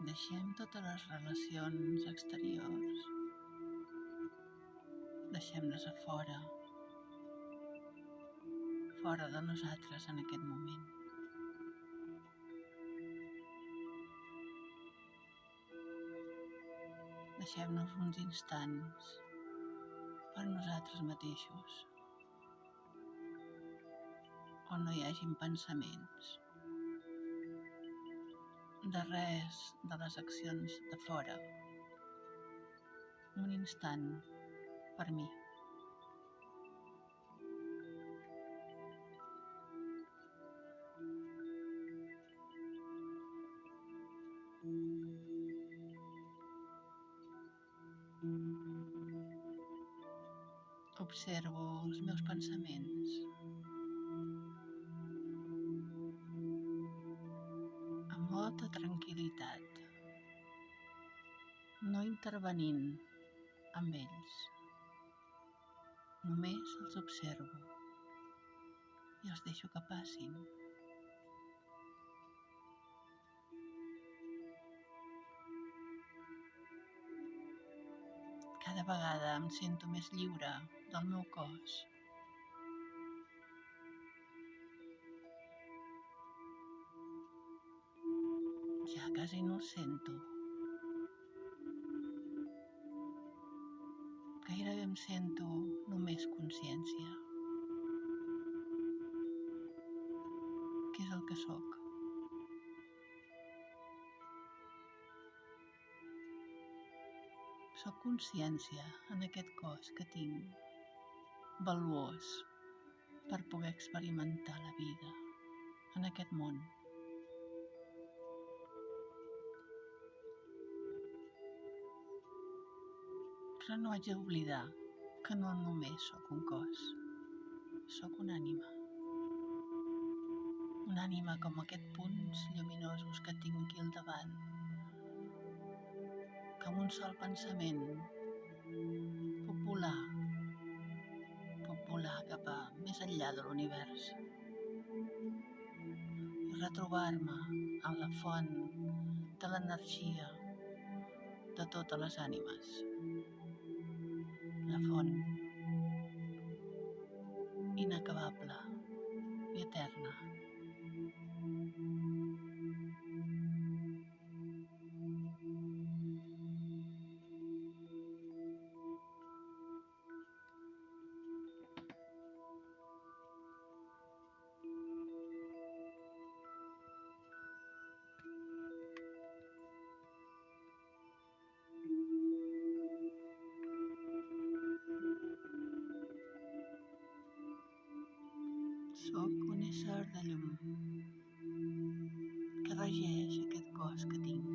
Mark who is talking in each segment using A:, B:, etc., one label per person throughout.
A: Deixem totes les relacions exteriors, deixem-les a fora de nosaltres en aquest moment. Deixem-nos uns instants per nosaltres mateixos, on no hi hagin pensaments de res de les accions de fora. Un instant per mi. Observo els meus pensaments amb molta tranquil·litat, no intervenint amb ells. Només els observo i els deixo que passin. Cada vegada em sento més lliure del meu cos. Ja quasi no el sento. Gairebé em sento només consciència. Què és el que sóc? Soc consciència en aquest cos que tinc, valuós, per poder experimentar la vida en aquest món. Però no haig d'oblidar que no només sóc un cos, sóc una ànima. Una ànima com aquests punts lluminosos que tinc aquí al davant, que amb un sol pensament puc volar cap a més enllà de l'univers i retrobar-me en la font de l'energia de totes les ànimes, la font inacabable i eterna. Soc un ésser de llum que regeix aquest cos que tinc.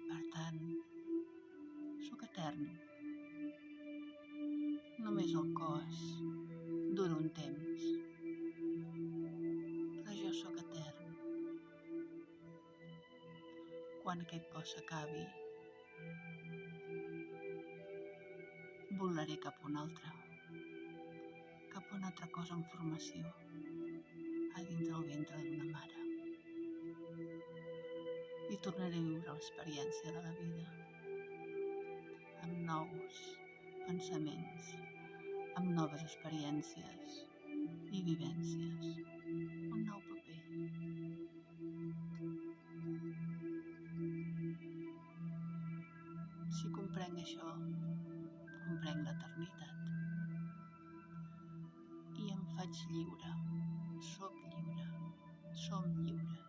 A: Per tant, soc etern. Només el cos dura un temps, però jo sóc etern. Quan aquest cos s'acabi, volaré cap a un altre cos en formació, a dins del ventre d'una mare. I tornaré a viure l'experiència de la vida, amb nous pensaments, amb noves experiències i vivències, un nou paper. Si comprenc això, comprenc l'eternitat i em faig lliure, soc lliure, som lliures.